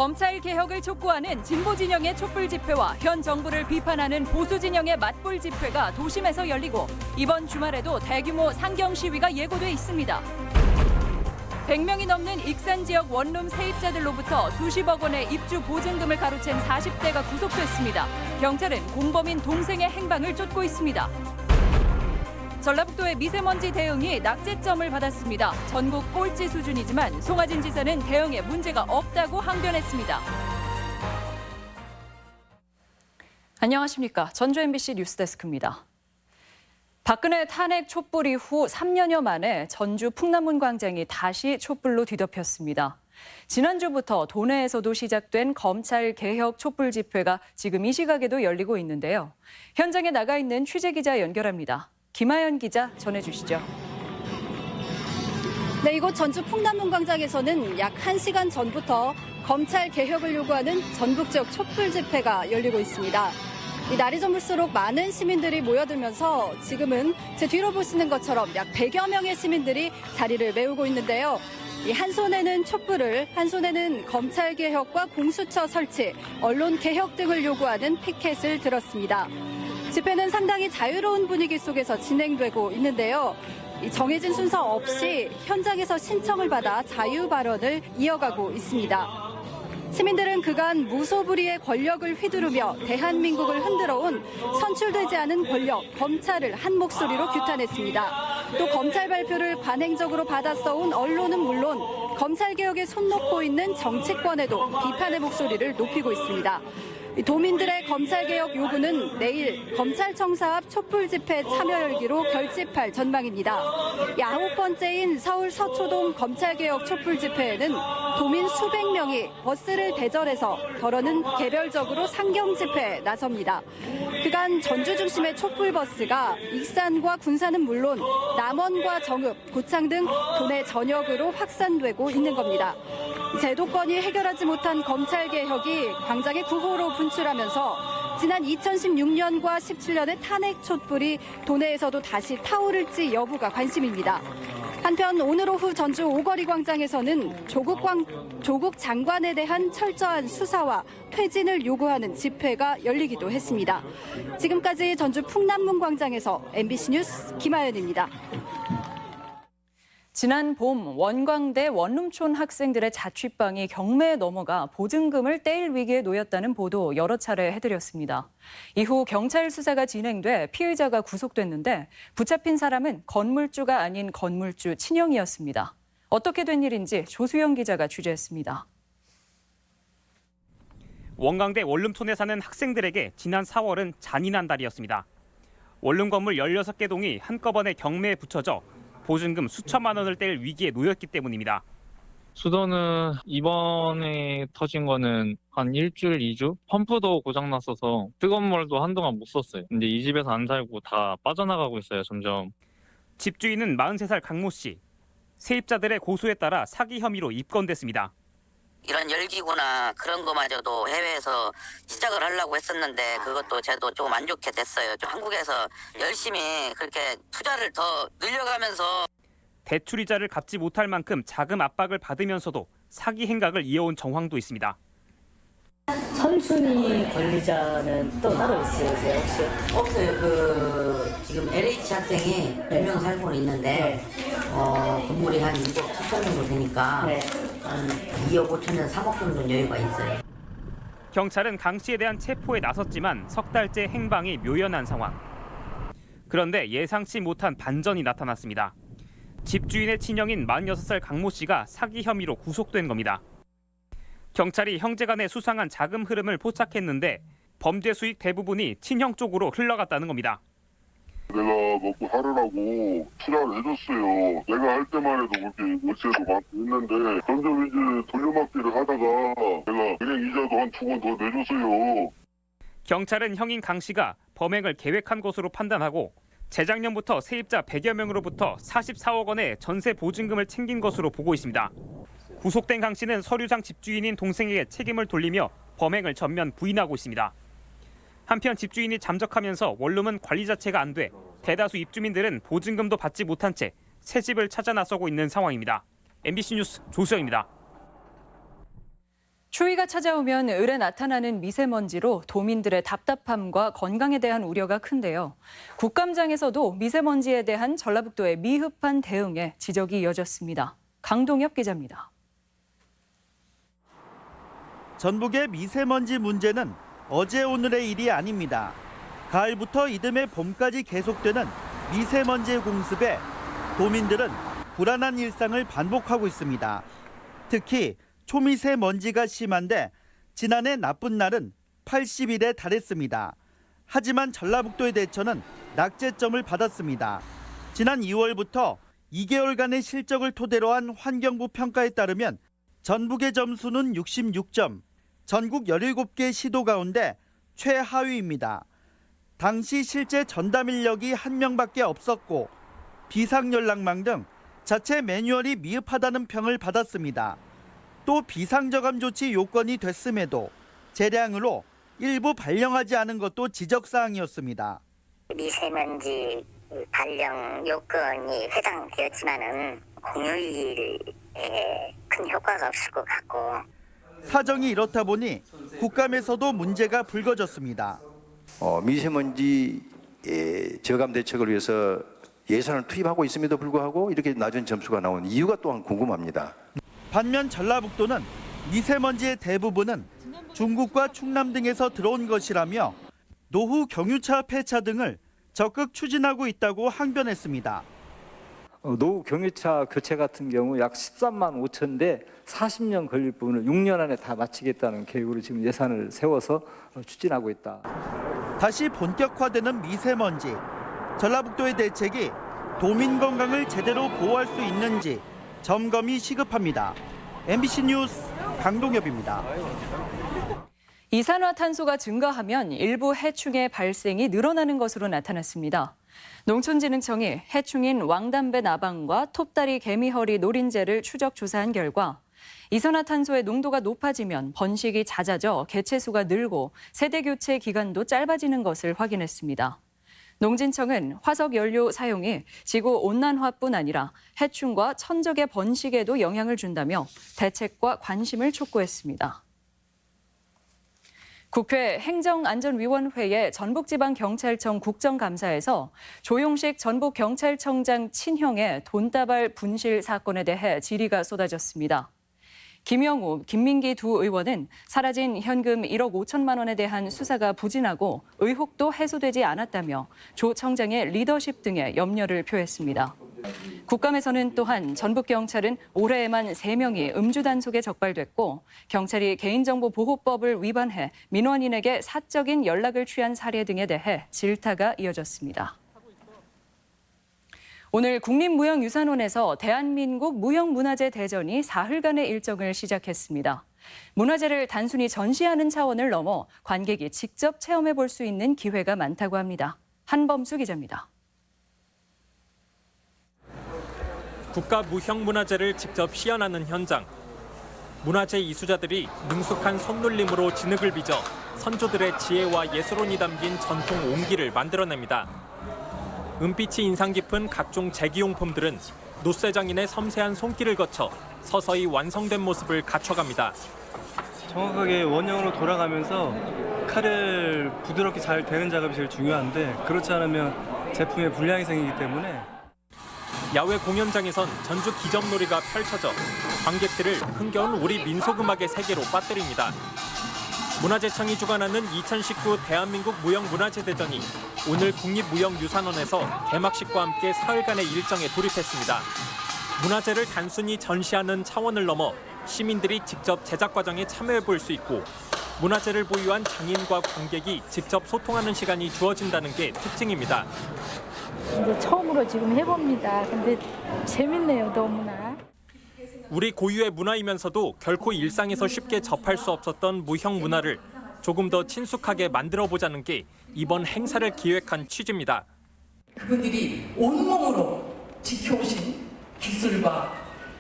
검찰 개혁을 촉구하는 진보 진영의 촛불 집회와 현 정부를 비판하는 보수 진영의 맞불 집회가 도심에서 열리고 이번 주말에도 대규모 상경 시위가 예고돼 있습니다. 100명이 넘는 익산 지역 원룸 세입자들로부터 수십억 원의 입주 보증금을 가로챈 40대가 구속됐습니다. 경찰은 공범인 동생의 행방을 쫓고 있습니다. 전라북도의 미세먼지 대응이 낙제점을 받았습니다. 전국 꼴찌 수준이지만 송하진 지사는 대응에 문제가 없다고 항변했습니다. 안녕하십니까. 전주 MBC 뉴스데스크입니다. 박근혜 탄핵 촛불 이후 3년여 만에 전주 풍남문 광장이 다시 촛불로 뒤덮였습니다. 지난주부터 도내에서도 시작된 검찰 개혁 촛불 집회가 지금 이 시각에도 열리고 있는데요. 현장에 나가 있는 취재기자 연결합니다. 김하연 기자 전해주시죠. 네, 이곳 전주 풍남문 광장에서는 약 1시간 전부터 검찰 개혁을 요구하는 전국적 촛불 집회가 열리고 있습니다. 이 날이 저물수록 많은 시민들이 모여들면서 지금은 제 뒤로 보시는 것처럼 약 100여 명의 시민들이 자리를 메우고 있는데요. 이 한 손에는 촛불을, 한 손에는 검찰 개혁과 공수처 설치, 언론 개혁 등을 요구하는 피켓을 들었습니다. 집회는 상당히 자유로운 분위기 속에서 진행되고 있는데요. 이 정해진 순서 없이 현장에서 신청을 받아 자유 발언을 이어가고 있습니다. 시민들은 그간 무소불위의 권력을 휘두르며 대한민국을 흔들어온 선출되지 않은 권력, 검찰을 한 목소리로 규탄했습니다. 또 검찰 발표를 관행적으로 받아 써온 언론은 물론 검찰개혁에 손 놓고 있는 정치권에도 비판의 목소리를 높이고 있습니다. 도민들의 검찰개혁 요구는 내일 검찰청사 앞 촛불 집회 참여 열기로 결집할 전망입니다. 9번째인 서울 서초동 검찰개혁 촛불 집회에는 도민 수백 명이 버스를 대절해서 덜어는 개별적으로 상경 집회에 나섭니다. 그간 전주 중심의 촛불버스가 익산과 군산은 물론 남원과 정읍, 고창 등 도내 전역으로 확산되고 있는 겁니다. 제도권이 해결하지 못한 검찰개혁이 광장의 구호로 분출하면서 지난 2016년과 17년의 탄핵 촛불이 도내에서도 다시 타오를지 여부가 관심입니다. 한편 오늘 오후 전주 오거리 광장에서는 조국 장관에 대한 철저한 수사와 퇴진을 요구하는 집회가 열리기도 했습니다. 지금까지 전주 풍남문 광장에서 MBC 뉴스 김하연입니다. 지난 봄 원광대 원룸촌 학생들의 자취방이 경매에 넘어가 보증금을 떼일 위기에 놓였다는 보도 여러 차례 해드렸습니다. 이후 경찰 수사가 진행돼 피의자가 구속됐는데 붙잡힌 사람은 건물주가 아닌 건물주 친형이었습니다. 어떻게 된 일인지 조수영 기자가 취재했습니다. 원광대 원룸촌에 사는 학생들에게 지난 4월은 잔인한 달이었습니다. 원룸 건물 16개 동이 한꺼번에 경매에 붙여져 보증금 수천만 원을 뗄 위기에 놓였기 때문입니다. 수도는 이번에 터진 거는 한 일주일, 2주? 펌프도 고장났어서 뜨거운 물도 한동안 못 썼어요. 근데 이 집에서 안 살고 다 빠져나가고 있어요, 점점. 집주인은 43살 강모 씨. 세입자들의 고소에 따라 사기 혐의로 입건됐습니다. 이런 열기구나 그런 거마저도 해외에서 시작을 하려고 했었는데 그것도 저도 조금 안 좋게 됐어요. 좀 한국에서 열심히 그렇게 투자를 더 늘려가면서 대출이자를 갚지 못할 만큼 자금 압박을 받으면서도 사기 행각을 이어온 정황도 있습니다. 선순위 권리자는 또 따로 있으세요 혹시? 없어요. 지금 LH 학생이 2명 살고 있는데 건물이 한 6억 7천 정도 되니까 네. 한 2억 5천에서 3억 정도 여유가 있어요. 경찰은 강 씨에 대한 체포에 나섰지만 석 달째 행방이 묘연한 상황. 그런데 예상치 못한 반전이 나타났습니다. 집주인의 친형인 46살 강모 씨가 사기 혐의로 구속된 겁니다. 경찰이 형제간에 수상한 자금 흐름을 포착했는데 범죄 수익 대부분이 친형 쪽으로 흘러갔다는 겁니다. 내가 먹고 살으라고 투자를 해줬어요. 내가 할 때만 해도 그렇게 월세도 많고 했는데 점점 이제 돌려막기를 하다가 내가 은행 이자도 한 2번 더 내줬어요. 경찰은 형인 강 씨가 범행을 계획한 것으로 판단하고 재작년부터 세입자 100여 명으로부터 44억 원의 전세 보증금을 챙긴 것으로 보고 있습니다. 구속된 강 씨는 서류상 집주인인 동생에게 책임을 돌리며 범행을 전면 부인하고 있습니다. 한편 집주인이 잠적하면서 원룸은 관리 자체가 안 돼 대다수 입주민들은 보증금도 받지 못한 채 새 집을 찾아 나서고 있는 상황입니다. MBC 뉴스 조수영입니다. 추위가 찾아오면 을에 나타나는 미세먼지로 도민들의 답답함과 건강에 대한 우려가 큰데요. 국감장에서도 미세먼지에 대한 전라북도의 미흡한 대응에 지적이 이어졌습니다. 강동엽 기자입니다. 전북의 미세먼지 문제는 어제 오늘의 일이 아닙니다. 가을부터 이듬해 봄까지 계속되는 미세먼지의 공습에 도민들은 불안한 일상을 반복하고 있습니다. 특히 초미세먼지가 심한데 지난해 나쁜 날은 80일에 달했습니다. 하지만 전라북도의 대처는 낙제점을 받았습니다. 지난 2월부터 2개월간의 실적을 토대로 한 환경부 평가에 따르면 전북의 점수는 66점, 전국 17개 시도 가운데 최하위입니다. 당시 실제 전담 인력이 1명밖에 없었고 비상연락망 등 자체 매뉴얼이 미흡하다는 평을 받았습니다. 또 비상저감 조치 요건이 됐음에도 재량으로 일부 발령하지 않은 것도 지적사항이었습니다. 미세먼지 발령 요건이 해당되었지만은 공휴일에 큰 효과가 없을 것 같고 사정이 이렇다 보니 국감에서도 문제가 불거졌습니다. 미세먼지 저감 대책을 위해서 예산을 투입하고 있음에도 불구하고 이렇게 낮은 점수가 나온 이유가 또한 궁금합니다. 반면 전라북도는 미세먼지의 대부분은 중국과 충남 등에서 들어온 것이라며 노후 경유차 폐차 등을 적극 추진하고 있다고 항변했습니다. 노후 경유차 교체 같은 경우 약 13만 5천 대 40년 걸릴 부분을 6년 안에 다 마치겠다는 계획으로 지금 예산을 세워서 추진하고 있다. 다시 본격화되는 미세먼지. 전라북도의 대책이 도민 건강을 제대로 보호할 수 있는지 점검이 시급합니다. MBC 뉴스 강동엽입니다. 이산화탄소가 증가하면 일부 해충의 발생이 늘어나는 것으로 나타났습니다. 농촌진흥청이 해충인 왕담배 나방과 톱다리 개미허리 노린재를 추적 조사한 결과 이산화탄소의 농도가 높아지면 번식이 잦아져 개체수가 늘고 세대 교체 기간도 짧아지는 것을 확인했습니다. 농진청은 화석 연료 사용이 지구 온난화뿐 아니라 해충과 천적의 번식에도 영향을 준다며 대책과 관심을 촉구했습니다. 국회 행정안전위원회의 전북지방경찰청 국정감사에서 조용식 전북경찰청장 친형의 돈다발 분실 사건에 대해 질의가 쏟아졌습니다. 김영우, 김민기 두 의원은 사라진 현금 1억 5천만 원에 대한 수사가 부진하고 의혹도 해소되지 않았다며 조 청장의 리더십 등에 염려를 표했습니다. 국감에서는 또한 전북경찰은 올해에만 3명이 음주 단속에 적발됐고 경찰이 개인정보보호법을 위반해 민원인에게 사적인 연락을 취한 사례 등에 대해 질타가 이어졌습니다. 오늘 국립무형유산원에서 대한민국 무형문화재 대전이 사흘간의 일정을 시작했습니다. 문화재를 단순히 전시하는 차원을 넘어 관객이 직접 체험해 볼 수 있는 기회가 많다고 합니다. 한범수 기자입니다. 국가 무형문화재를 직접 시연하는 현장. 문화재 이수자들이 능숙한 손놀림으로 진흙을 빚어 선조들의 지혜와 예술혼이 담긴 전통 옹기를 만들어냅니다. 은빛이 인상 깊은 각종 제기용품들은 노쇠장인의 섬세한 손길을 거쳐 서서히 완성된 모습을 갖춰갑니다. 정확하게 원형으로 돌아가면서 칼을 부드럽게 잘 대는 작업이 제일 중요한데 그렇지 않으면 제품에 불량이 생기기 때문에 야외 공연장에선 전주 기점놀이가 펼쳐져 관객들을 흥겨운 우리 민속음악의 세계로 빠뜨립니다. 문화재청이 주관하는 2019 대한민국 무형문화재대전이 오늘 국립무형유산원에서 개막식과 함께 사흘간의 일정에 돌입했습니다. 문화재를 단순히 전시하는 차원을 넘어 시민들이 직접 제작 과정에 참여해 볼 수 있고 문화재를 보유한 장인과 관객이 직접 소통하는 시간이 주어진다는 게 특징입니다. 이제 처음으로 지금 해봅니다. 근데 재밌네요, 너무나. 우리 고유의 문화이면서도 결코 일상에서 쉽게 접할 수 없었던 무형 문화를 조금 더 친숙하게 만들어보자는 게 이번 행사를 기획한 취지입니다. 그분들이 온몸으로 지켜오신 기술과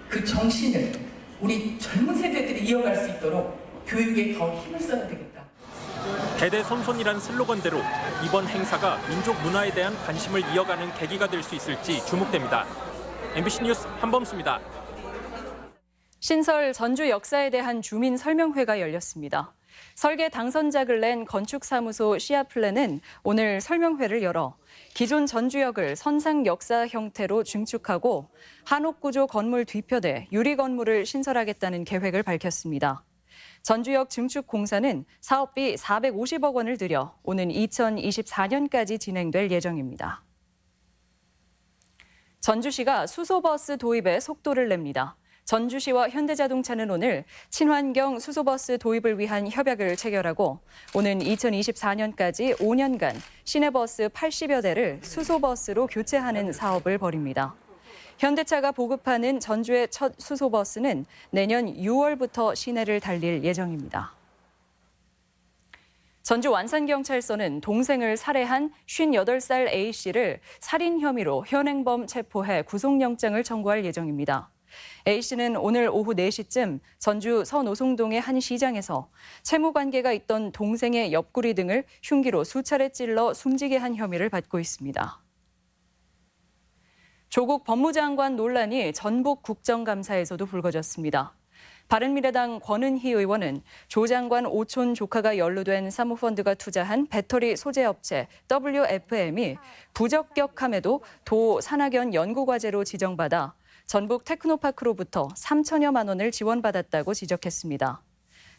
그 정신을 우리 젊은 세대들이 이어갈 수 있도록 교육에 더 힘을 써야 되겠다. 대대손손이란 슬로건대로 이번 행사가 민족 문화에 대한 관심을 이어가는 계기가 될 수 있을지 주목됩니다. MBC 뉴스 한범수입니다. 신설 전주 역사에 대한 주민 설명회가 열렸습니다. 설계 당선작을 낸 건축사무소 시아플랜은 오늘 설명회를 열어 기존 전주역을 선상 역사 형태로 증축하고 한옥구조 건물 뒤편에 유리 건물을 신설하겠다는 계획을 밝혔습니다. 전주역 증축 공사는 사업비 450억 원을 들여 오는 2024년까지 진행될 예정입니다. 전주시가 수소버스 도입에 속도를 냅니다. 전주시와 현대자동차는 오늘 친환경 수소버스 도입을 위한 협약을 체결하고 오는 2024년까지 5년간 시내버스 80여 대를 수소버스로 교체하는 사업을 벌입니다. 현대차가 보급하는 전주의 첫 수소버스는 내년 6월부터 시내를 달릴 예정입니다. 전주 완산경찰서는 동생을 살해한 58살 A씨를 살인 혐의로 현행범 체포해 구속영장을 청구할 예정입니다. A씨는 오늘 오후 4시쯤 전주 서노송동의 한 시장에서 채무 관계가 있던 동생의 옆구리 등을 흉기로 수차례 찔러 숨지게 한 혐의를 받고 있습니다. 조국 법무장관 논란이 전북 국정감사에서도 불거졌습니다. 바른미래당 권은희 의원은 조 장관 오촌 조카가 연루된 사모펀드가 투자한 배터리 소재업체 WFM이 부적격함에도 도 산학연 연구과제로 지정받아 전북 테크노파크로부터 3천여만 원을 지원받았다고 지적했습니다.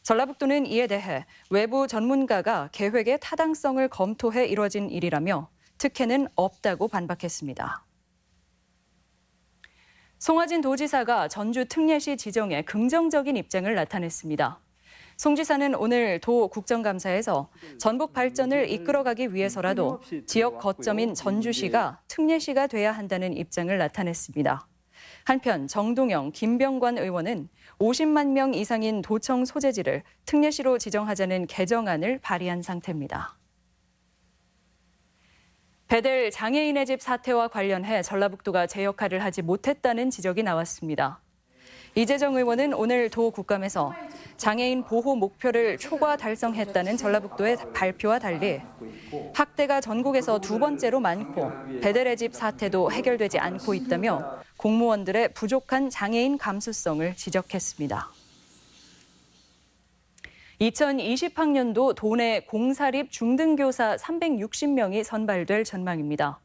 전라북도는 이에 대해 외부 전문가가 계획의 타당성을 검토해 이뤄진 일이라며 특혜는 없다고 반박했습니다. 송하진 도지사가 전주 특례시 지정에 긍정적인 입장을 나타냈습니다. 송 지사는 오늘 도 국정감사에서 전북 발전을 이끌어가기 위해서라도 지역 거점인 전주시가 특례시가 돼야 한다는 입장을 나타냈습니다. 한편 정동영, 김병관 의원은 50만 명 이상인 도청 소재지를 특례시로 지정하자는 개정안을 발의한 상태입니다. 베델 장애인의 집 사태와 관련해 전라북도가 제 역할을 하지 못했다는 지적이 나왔습니다. 이재정 의원은 오늘 도 국감에서 장애인 보호 목표를 초과 달성했다는 전라북도의 발표와 달리 학대가 전국에서 두 번째로 많고 베델의 집 사태도 해결되지 않고 있다며 공무원들의 부족한 장애인 감수성을 지적했습니다. 2020학년도 도내 공사립 중등교사 360명이 선발될 전망입니다.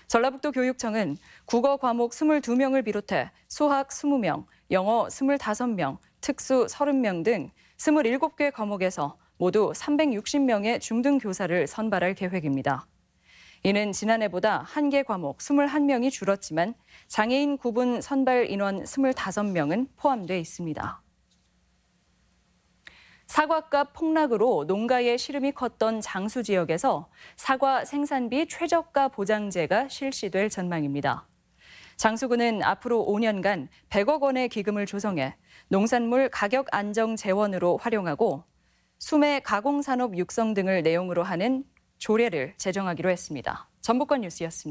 전라북도 교육청은 국어 과목 22명을 비롯해 수학 20명, 영어 25명, 특수 30명 등 27개 과목에서 모두 360명의 중등교사를 선발할 계획입니다. 이는 지난해보다 1개 과목 21명이 줄었지만 장애인 구분 선발 인원 25명은 포함돼 있습니다. 사과값 폭락으로 농가의 시름이 컸던 장수 지역에서 사과 생산비 최저가 보장제가 실시될 전망입니다. 장수군은 앞으로 5년간 100억 원의 기금을 조성해 농산물 가격 안정 재원으로 활용하고 수매 가공산업 육성 등을 내용으로 하는 조례를 제정하기로 했습니다. 전북권 뉴스였습니다.